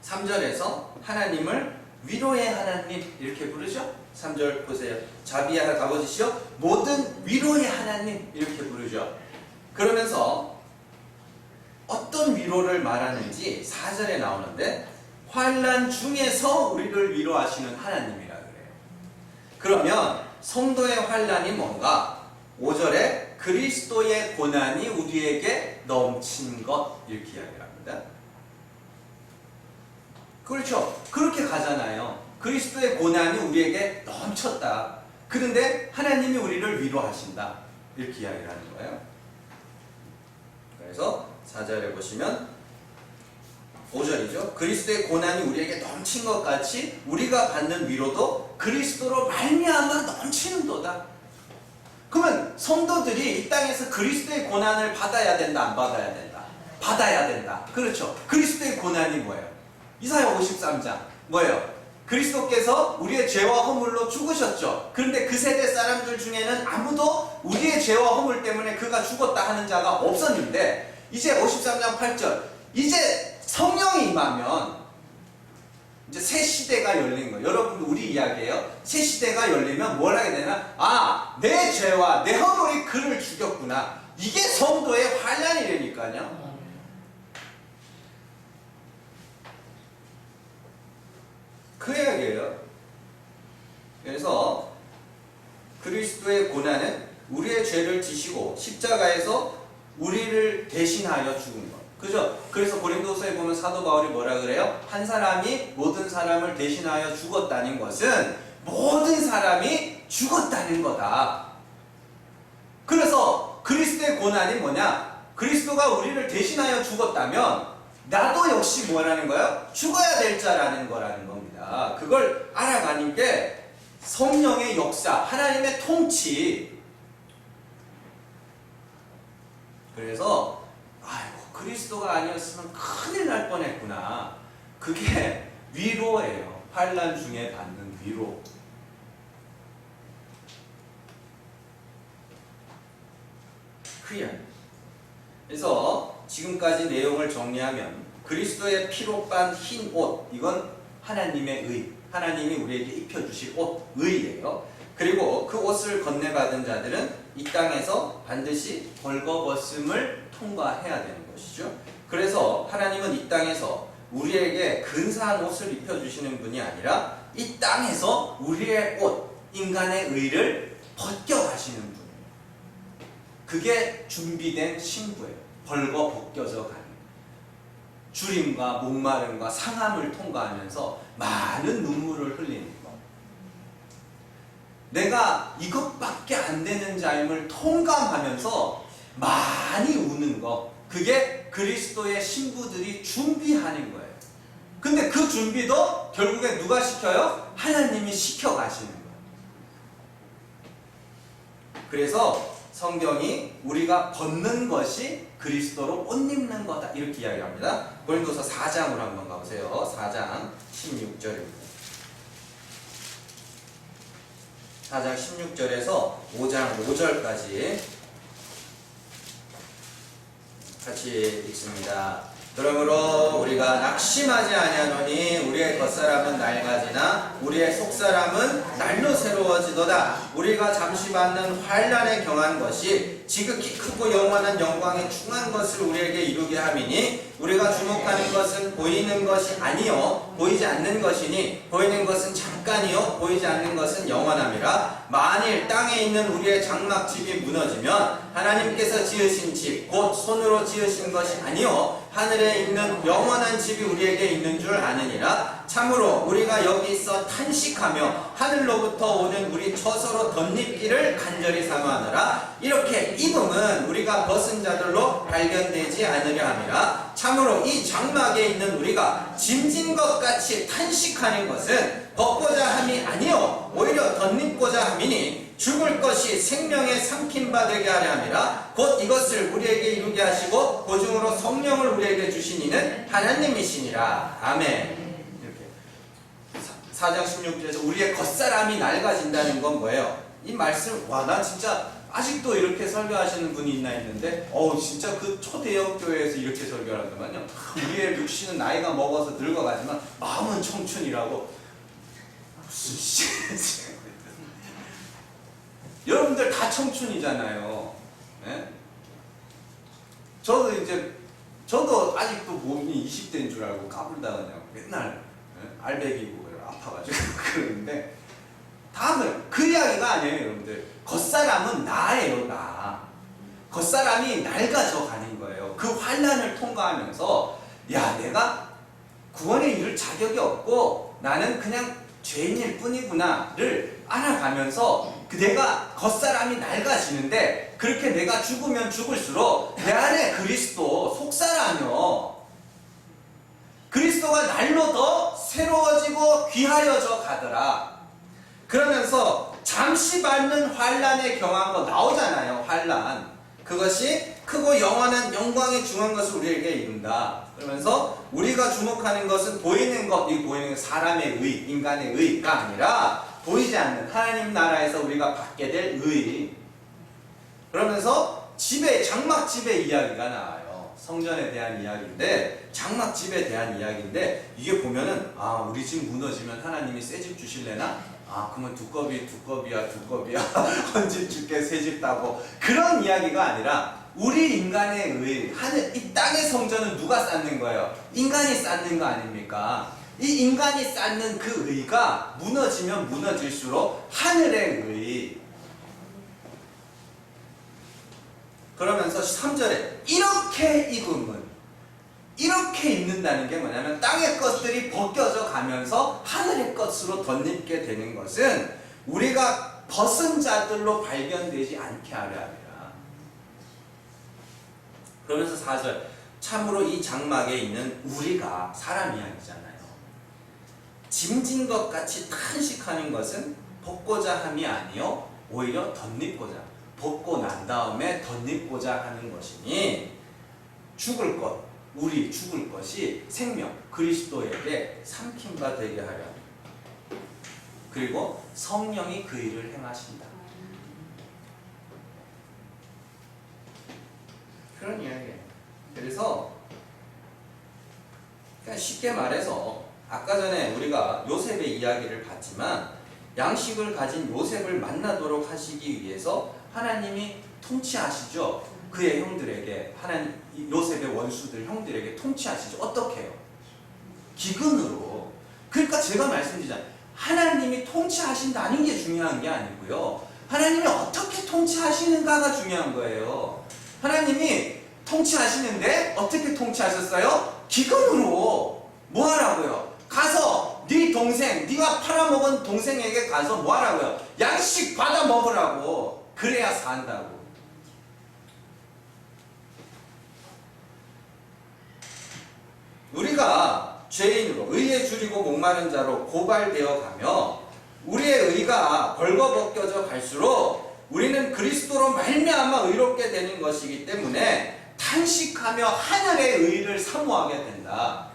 [SPEAKER 1] 3절에서 하나님을 위로의 하나님 이렇게 부르죠. 3절 보세요. 자비의 아버지시여 모든 위로의 하나님 이렇게 부르죠. 그러면서 어떤 위로를 말하는지 4절에 나오는데 환난 중에서 우리를 위로하시는 하나님이라 그래요. 그러면 성도의 환난이 뭔가? 5절에 그리스도의 고난이 우리에게 넘친 것 이렇게 이야기를 합니다. 그렇죠. 그렇게 가잖아요. 그리스도의 고난이 우리에게 넘쳤다. 그런데 하나님이 우리를 위로하신다. 이렇게 이야기를 하는 거예요. 그래서 4절에 보시면 5절이죠. 그리스도의 고난이 우리에게 넘친 것 같이 우리가 받는 위로도 그리스도로 말미암아 넘치는도다. 그러면 성도들이 이 땅에서 그리스도의 고난을 받아야 된다, 안 받아야 된다? 받아야 된다. 그렇죠. 그리스도의 고난이 뭐예요? 이사야 53장 뭐예요? 그리스도께서 우리의 죄와 허물로 죽으셨죠. 그런데 그 세대 사람들 중에는 아무도 우리의 죄와 허물 때문에 그가 죽었다 하는 자가 없었는데 이제 53장 8절 이제 성령이 임하면 이제 새 시대가 열린 거예요. 여러분 우리 이야기예요. 새 시대가 열리면 뭘 하게 되나? 아, 내 죄와 내 허물이 그를 죽였구나. 이게 성도의 환난이라니까요. 그 이야기예요. 그래서 그리스도의 고난은 우리의 죄를 지시고 십자가에서 우리를 대신하여 죽은 것. 그죠? 그래서 고린도서에 보면 사도 바울이 뭐라 그래요? 한 사람이 모든 사람을 대신하여 죽었다는 것은 모든 사람이 죽었다는 거다. 그래서 그리스도의 고난이 뭐냐? 그리스도가 우리를 대신하여 죽었다면 나도 역시 뭐라는 거예요? 죽어야 될 자라는 거라는 겁니다. 그걸 알아가는 게 성령의 역사, 하나님의 통치. 그래서 아이고 그리스도가 아니었으면 큰일 날 뻔했구나. 그게 위로예요. 환난 중에 받는 위로. 그래서 지금까지 내용을 정리하면 그리스도의 피로 빤 흰 옷, 이건 하나님의 의, 하나님이 우리에게 입혀주실 옷, 의예요. 그리고 그 옷을 건네받은 자들은 이 땅에서 반드시 벌거벗음을 통과해야 되는 것이죠. 그래서 하나님은 이 땅에서 우리에게 근사한 옷을 입혀주시는 분이 아니라 이 땅에서 우리의 옷, 인간의 의를 벗겨가시는 분이에요. 그게 준비된 신부예요. 벌거 벗겨져 가는 주림과 목마름과 상함을 통과하면서 많은 눈물을 흘리는 것. 내가 이것밖에 안 되는 자임을 통감하면서 많이 우는 것. 그게 그리스도의 신부들이 준비하는 거예요. 근데 그 준비도 결국에 누가 시켜요? 하나님이 시켜가시는 거예요. 그래서 성경이 우리가 벗는 것이 그리스도로 옷 입는 거다 이렇게 이야기합니다. 고린도서 4장으로 한번 가보세요. 4장 16절입니다. 4장 16절에서 5장 5절까지 같이 읽습니다. 그러므로 우리가 낙심하지 아니하노니 우리의 겉사람은 낡아지나 우리의 속사람은 날로 새로워지도다. 우리가 잠시 받는 환난에 경한 것이 지극히 크고 영원한 영광에 충한 것을 우리에게 이루게 함이니 우리가 주목하는 것은 보이는 것이 아니요 보이지 않는 것이니 보이는 것은 잠깐이요 보이지 않는 것은 영원함이라. 만일 땅에 있는 우리의 장막집이 무너지면 하나님께서 지으신 집 곧 손으로 지으신 것이 아니요 하늘에 있는 영원한 집이 우리에게 있는 줄 아느니라. 참으로 우리가 여기서 탄식하며 하늘로부터 오는 우리 처소로 덧입기를 간절히 사모하느라. 이렇게 입음은 우리가 벗은 자들로 발견되지 않으려 함이라. 참으로 이 장막에 있는 우리가 짐진 것 같이 탄식하는 것은 벗고자 함이 아니요 오히려 덧입고자 함이니 죽을 것이 생명에 삼킴 되게 하려 함이라. 곧 이것을 우리에게 이루게 하시고 보증으로 성령을 우리에게 주신 이는 하나님이시니라. 아멘. 이렇게 4장 16절에서 우리의 겉사람이 낡아진다는 건 뭐예요? 이 말씀 나 진짜 아직도 이렇게 설교하시는 분이 있나 했는데 진짜 그 초대형 교회에서 이렇게 설교를 하더만요. 우리의 육신은 나이가 먹어서 늙어가지만 마음은 청춘이라고. 무슨 여러분들 다 청춘이잖아요. 네? 저도 아직도 몸이 20대인 줄 알고 까불다가 그냥 맨날 알배기고 아파가지고 그러는데 다음은 그 이야기가 아니에요. 여러분들 겉사람은 나예요. 나 겉사람이 낡아져 가는 거예요. 그 환난을 통과하면서 내가 구원에 이를 자격이 없고 나는 그냥 죄인일 뿐이구나를 알아가면서 내가 겉사람이 낡아지는데 그렇게 내가 죽으면 죽을수록 내 안에 그리스도 속사라며 그리스도가 날로 더 새로워지고 귀하여져 가더라. 그러면서 잠시 받는 환난에 경한 거 나오잖아요. 환난 그것이 크고 영원한 영광에 중한 것을 우리에게 이룬다. 그러면서 우리가 주목하는 것은 보이는 것, 이 보이는 사람의 의, 인간의 의가 아니라 보이지 않는 하나님 나라에서 우리가 받게 될 의. 그러면서 장막집의 이야기가 나와요. 성전에 대한 이야기인데 장막집에 대한 이야기인데 이게 보면은 우리 집 무너지면 하나님이 새 집 주실래나? 그러면 두꺼비야 헌집 줄게 새 집 따고 그런 이야기가 아니라 우리 인간의 의, 이 땅의 성전은 누가 쌓는 거예요? 인간이 쌓는 거 아닙니까? 이 인간이 쌓는 그 의가 무너지면 무너질수록 하늘의 의. 그러면서 3절에 이렇게 입는다는 게 뭐냐면 땅의 것들이 벗겨져 가면서 하늘의 것으로 덧입게 되는 것은 우리가 벗은 자들로 발견되지 않게 하려 합니다. 그러면서 4절 참으로 이 장막에 있는 우리가 사람 이야기잖아요. 짐진 것 같이 탄식하는 것은 벗고자 함이 아니요 오히려 덧입고자 벗고 난 다음에 덧입고자 하는 것이니 죽을 것이 생명 그리스도에게 삼킨 바 되게 하려 그리고 성령이 그 일을 행하신다. 그런 이야기예요. 그래서 그냥 쉽게 말해서 아까 전에 우리가 요셉의 이야기를 봤지만 양식을 가진 요셉을 만나도록 하시기 위해서 하나님이 통치하시죠. 그의 형들에게 요셉의 원수들 형들에게 통치하시죠. 어떻게 해요? 기근으로. 그러니까 제가 말씀드리잖아요. 하나님이 통치하신다는 게 중요한 게 아니고요. 하나님이 어떻게 통치하시는가가 중요한 거예요. 하나님이 통치하시는데 어떻게 통치하셨어요? 기근으로. 뭐 하라고요? 가서 네 동생, 네가 팔아먹은 동생에게 가서 뭐 하라고요? 양식 받아 먹으라고. 그래야 산다고. 우리가 죄인으로 의에 줄이고 목마른 자로 고발되어 가며 우리의 의가 벌거벗겨져 갈수록 우리는 그리스도로 말미암아 의롭게 되는 것이기 때문에 탄식하며 하늘의 의를 사모하게 된다.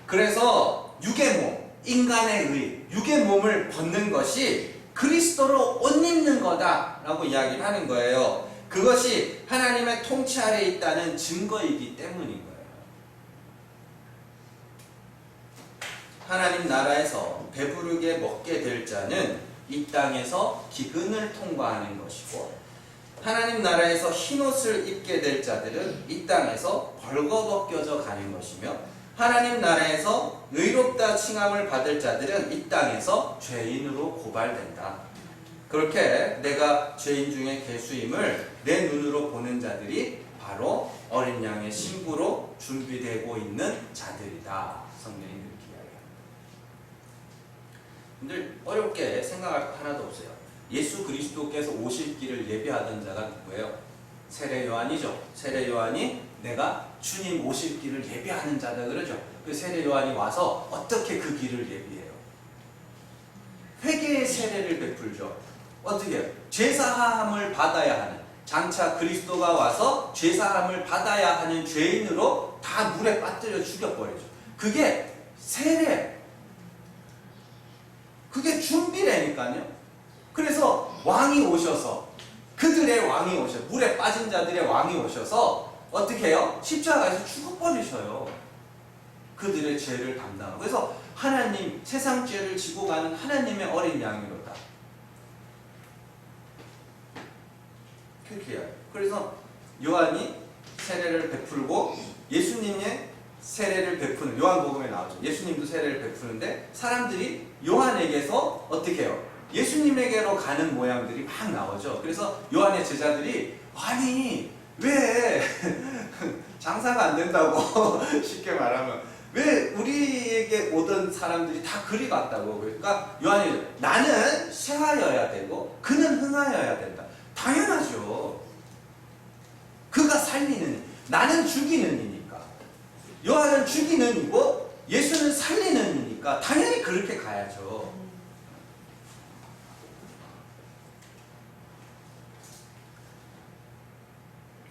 [SPEAKER 1] 그래서 육의 몸, 인간의 의, 육의 몸을 벗는 것이 그리스도로 옷 입는 거다라고 이야기를 하는 거예요. 그것이 하나님의 통치 아래에 있다는 증거이기 때문인 거예요. 하나님 나라에서 배부르게 먹게 될 자는 이 땅에서 기근을 통과하는 것이고, 하나님 나라에서 흰옷을 입게 될 자들은 이 땅에서 벌거벗겨져 가는 것이며, 하나님 나라에서 의롭다 칭함을 받을 자들은 이 땅에서 죄인으로 고발된다. 그렇게 내가 죄인 중에 괴수임을 내 눈으로 보는 자들이 바로 어린 양의 신부로 준비되고 있는 자들이다. 성경이 그렇게 이야기합니다. 근데 어렵게 생각할 거 하나도 없어요. 예수 그리스도께서 오실 길을 예비하던 자가 누구예요? 세례 요한이죠. 세례 요한이 내가 주님 오실 길을 예비하는 자다 그러죠. 그 세례 요한이 와서 어떻게 그 길을 예비해요? 회개의 세례를 베풀죠. 어떻게 해요? 죄사함을 받아야 하는, 장차 그리스도가 와서 죄사함을 받아야 하는 죄인으로 다 물에 빠뜨려 죽여버리죠. 그게 세례, 그게 준비라니까요. 그래서 왕이 오셔서, 그들의 왕이 오셔서, 물에 빠진 자들의 왕이 오셔서 어떻게 해요? 십자가에서 죽어버리셔요. 그들의 죄를 담당하고. 그래서 하나님, 세상 죄를 지고 가는 하나님의 어린 양이로다. 그렇게 해요. 그래서 요한이 세례를 베풀고 예수님의 세례를 베푸는, 요한복음에 나오죠. 예수님도 세례를 베푸는데 사람들이 요한에게서 어떻게 해요? 예수님에게로 가는 모양들이 막 나오죠. 그래서 요한의 제자들이, 아니 왜 장사가 안 된다고 쉽게 말하면 왜 우리에게 오던 사람들이 다 그리 같다고. 그러니까 요한이, 나는 쇠하여야 되고 그는 흥하여야 된다. 당연하죠. 그가 살리는, 나는 죽이는 이니까, 요한은 죽이는 이고 예수는 살리는 이니까 당연히 그렇게 가야죠.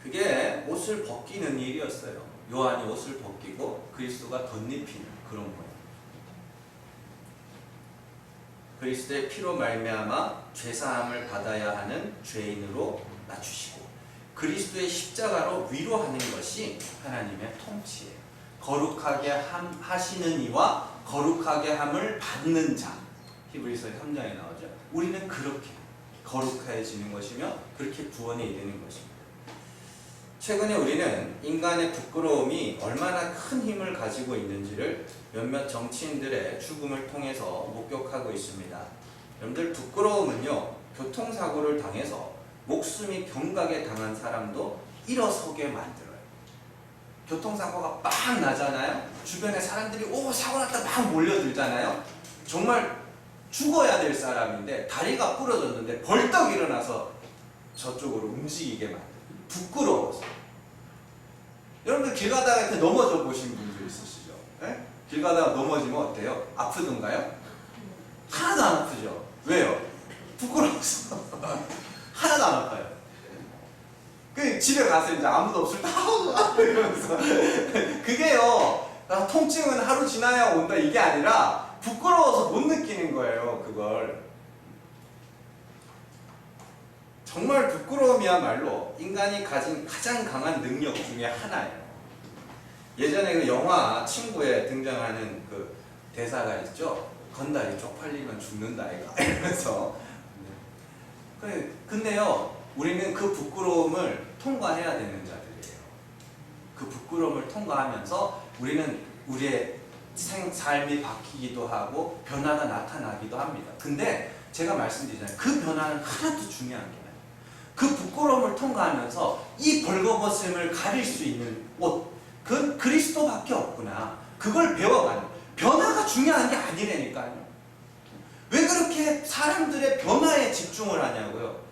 [SPEAKER 1] 그게 옷을 벗기는 일이었어요. 요한이 옷을 벗기고 그리스도가 덧입히는 그런 거예요. 그리스도의 피로 말미암아 죄사함을 받아야 하는 죄인으로 낮추시고 그리스도의 십자가로 위로하는 것이 하나님의 통치예요. 거룩하게 하시는 이와 거룩하게 함을 받는 자. 히브리서 3장에 나오죠. 우리는 그렇게 거룩해지는 것이며 그렇게 구원에 이르는 것입니다. 최근에 우리는 인간의 부끄러움이 얼마나 큰 힘을 가지고 있는지를 몇몇 정치인들의 죽음을 통해서 목격하고 있습니다. 여러분들, 부끄러움은요, 교통사고를 당해서 목숨이 경각에 당한 사람도 일어서게 만들어요. 교통사고가 빡 나잖아요. 주변에 사람들이 사고 났다 막 몰려들잖아요. 정말 죽어야 될 사람인데 다리가 부러졌는데 벌떡 일어나서 저쪽으로 움직이게 만들어요. 부끄러워서. 여러분들 길 가다가 이렇게 넘어져 보신 분들 있으시죠? 네? 길 가다가 넘어지면 어때요? 아프던가요? 하나도 안 아프죠? 왜요? 부끄러워서. 하나도 안 아파요. 그 집에 가서 이제 아무도 없을 때 이러면서 그게요, 통증은 하루 지나야 온다 이게 아니라 부끄러워서 못 느끼는 거예요. 그걸. 정말 부끄러움이야말로 인간이 가진 가장 강한 능력 중에 하나예요. 예전에 그 영화 친구에 등장하는 그 대사가 있죠. 건달이 쪽팔리면 죽는다 이거 이러면서. 근데요, 우리는 그 부끄러움을 통과해야 되는 자들이에요. 그 부끄러움을 통과하면서 우리는 우리의 삶이 바뀌기도 하고 변화가 나타나기도 합니다. 근데 제가 말씀드리잖아요. 그 변화는 하나도 중요한 게 아니에요. 그 부끄러움을 통과하면서 이 벌거벗음을 가릴 수 있는 옷, 그건 그리스도밖에 없구나. 그걸 배워가는, 변화가 중요한 게 아니라니까요. 왜 그렇게 사람들의 변화에 집중을 하냐고요.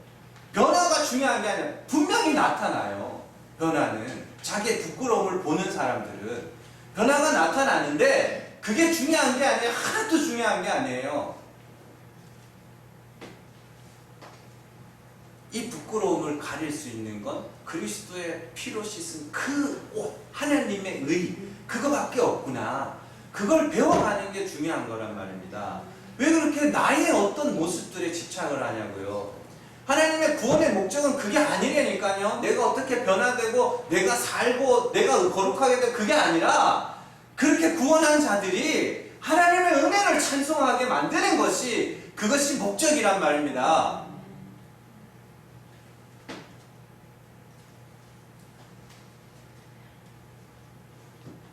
[SPEAKER 1] 변화가 중요한 게 아니라 분명히 나타나요. 변화는 자기의 부끄러움을 보는 사람들은 변화가 나타나는데 그게 중요한 게 아니에요. 하나도 중요한 게 아니에요. 이 부끄러움을 가릴 수 있는 건 그리스도의 피로 씻은 그 옷, 하나님의 의, 그거밖에 없구나. 그걸 배워가는 게 중요한 거란 말입니다. 왜 그렇게 나의 어떤 모습들에 집착을 하냐고요. 하나님의 구원의 목적은 그게 아니라니까요. 내가 어떻게 변화되고 내가 살고 내가 거룩하게 되고 그게 아니라 그렇게 구원한 자들이 하나님의 은혜를 찬송하게 만드는 것이 그것이 목적이란 말입니다.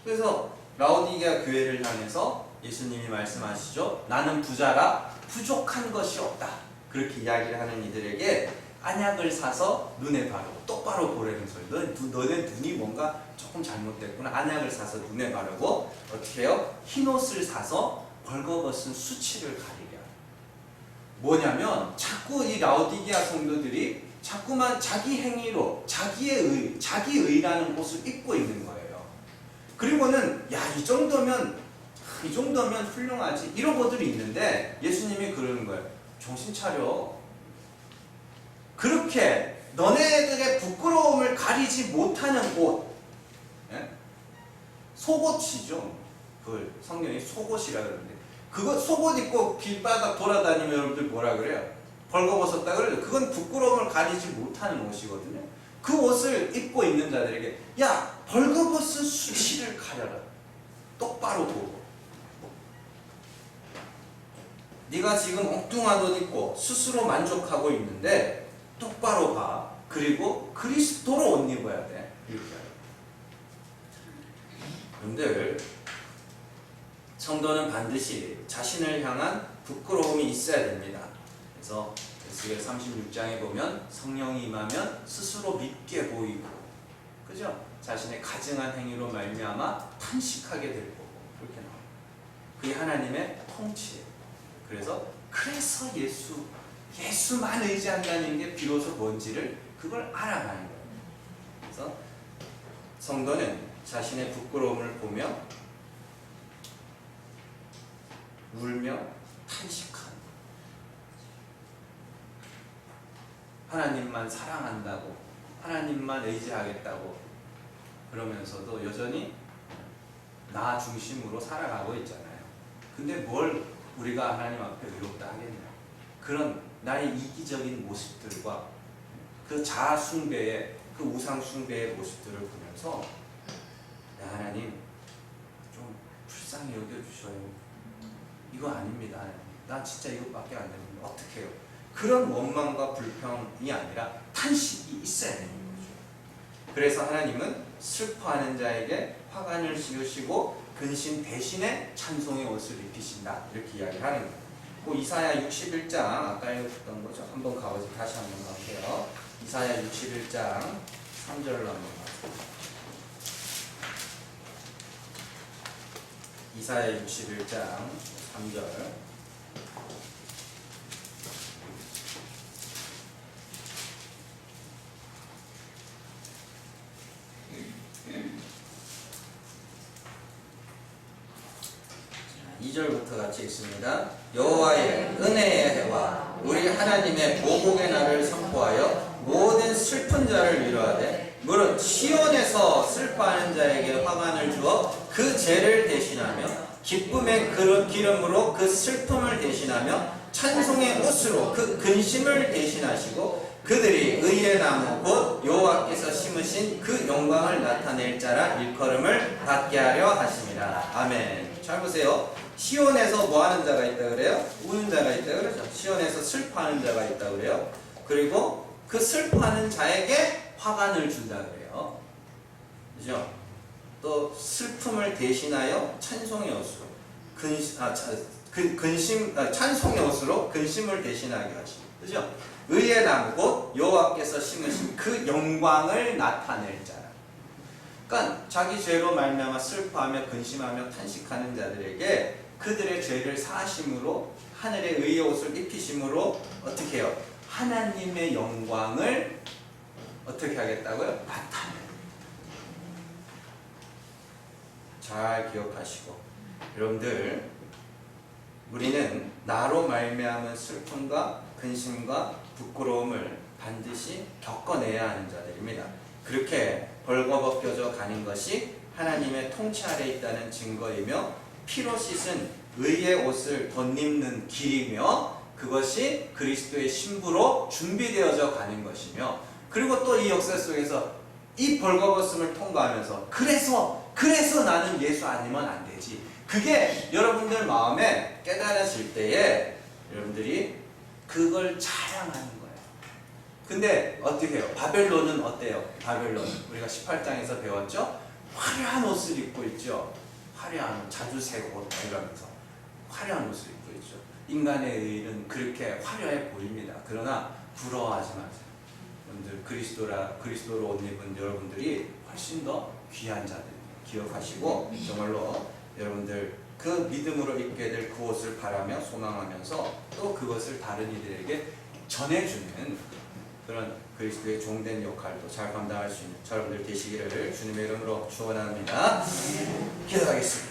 [SPEAKER 1] 그래서 라오디게아 교회를 향해서 예수님이 말씀하시죠. 나는 부자라 부족한 것이 없다. 그렇게 이야기를 하는 이들에게 안약을 사서 눈에 바르고 똑바로 보라는 소리. 너네 눈이 뭔가 조금 잘못됐구나. 안약을 사서 눈에 바르고 어떻게 해요? 흰옷을 사서 벌거벗은 수치를 가리려. 뭐냐면 자꾸 이 라오디게아 성도들이 자꾸만 자기 행위로 자기 의라는 옷을 입고 있는 거예요. 그리고는 이 정도면 훌륭하지 이런 것들이 있는데 예수님이 그러는 거예요. 정신 차려. 그렇게 너네들의 부끄러움을 가리지 못하는 옷, 속옷이죠. 그걸 성경이 속옷이라 그러는데 그거 속옷 입고 길바닥 돌아다니면 여러분들 뭐라 그래요? 벌거벗었다 그래요. 그건 부끄러움을 가리지 못하는 옷이거든요. 그 옷을 입고 있는 자들에게 야, 벌거벗은 수치를 가려라. 똑바로 보고. 네가 지금 엉뚱한 옷 입고 스스로 만족하고 있는데 똑바로 봐. 그리고 그리스도로 옷 입어야 돼. 이렇게. 여러분들, 성도는 반드시 자신을 향한 부끄러움이 있어야 됩니다. 그래서 에스겔 36장에 보면 성령이 임하면 스스로 밉게 보이고, 그죠? 자신의 가증한 행위로 말미암아 탄식하게 될 거고, 그렇게 나와요. 그게 하나님의 통치예요. 그래서 예수만 의지한다는 게 비로소 뭔지를 그걸 알아가는 거예요. 그래서 성도는 자신의 부끄러움을 보며 울며 탄식하는, 하나님만 사랑한다고, 하나님만 의지하겠다고 그러면서도 여전히 나 중심으로 살아가고 있잖아요. 근데 뭘 우리가 하나님 앞에 외롭다 하겠냐. 그런 나의 이기적인 모습들과 그 자아 숭배의, 그 우상 숭배의 모습들을 보면서 하나님 좀 불쌍히 여겨주셔요. 이거 아닙니다. 나 진짜 이것밖에 안 됩니다. 어떻게 해요? 그런 원망과 불평이 아니라 탄식이 있어야 되는 거죠. 그래서 하나님은 슬퍼하는 자에게 화관을 씌우시고 근심 대신에 찬송의 옷을 입히신다. 이렇게 이야기하는 거예요. 그 이사야 61장 아까 읽었던 거죠. 한번 다시 한번 가볼게요. 이사야 61장 3절로 한번 가볼게요. 이사야 61장 3절. 자, 2절부터 같이 읽습니다. 여호와의 은혜의 해와 우리 하나님의 보복의 날을 선포하여 모든 슬픈 자를 위로하되 무릇 시온에서 슬퍼하는 자에게 화관을 주어 그 죄를 대신하며 기쁨의 기름으로 그 슬픔을 대신하며 찬송의 옷으로 그 근심을 대신하시고 그들이 의의 나무 곧 여호와께서 심으신 그 영광을 나타낼 자라 일컬음을 받게 하려 하심이라. 아멘. 잘 보세요. 시온에서 뭐 하는 자가 있다 그래요? 우는 자가 있다 그러죠. 시온에서 슬퍼하는 자가 있다 그래요. 그리고 그 슬퍼하는 자에게 화관을 준다 그래요. 그죠? 또 슬픔을 대신하여 찬송의 옷으로 찬송의 옷으로 근심을 대신하게 하시고, 그죠? 의의 나무 곧 여호와께서 심으신 그 영광을 나타낼 자라. 그러니까 자기 죄로 말미암아 슬퍼하며 근심하며 탄식하는 자들에게 그들의 죄를 사하심으로 하늘의 의의 옷을 입히심으로 어떻게 해요? 하나님의 영광을 어떻게 하겠다고요? 나타내요. 잘 기억하시고, 여러분들, 우리는 나로 말미암은 슬픔과 근심과 부끄러움을 반드시 겪어내야 하는 자들입니다. 그렇게 벌거벗겨져 가는 것이 하나님의 통치 아래 있다는 증거이며 피로 씻은 의의 옷을 덧입는 길이며 그것이 그리스도의 신부로 준비되어져 가는 것이며 그리고 또 이 역사 속에서 이 벌거벗음을 통과하면서 그래서 나는 예수 아니면 안 되지. 그게 여러분들 마음에 깨달아질 때에 여러분들이 그걸 자랑하는 거예요. 근데 어떻게 해요? 바벨론은 어때요? 바벨론은 우리가 18장에서 배웠죠? 화려한 옷을 입고 있죠. 화려한 자주색 옷 이러면서 화려한 옷을 입고 있죠. 인간의 의는 그렇게 화려해 보입니다. 그러나 부러워하지 마세요. 여러분들 그리스도로 옷 입은 여러분들이 훨씬 더 귀한 자들입니다. 기억하시고 정말로 여러분들 그 믿음으로 입게 될 그 옷을 바라며 소망하면서 또 그것을 다른 이들에게 전해주는 그런 그리스도의 종된 역할도 잘 감당할 수 있는 여러분들 되시기를 주님의 이름으로 축원합니다. 기도하겠습니다.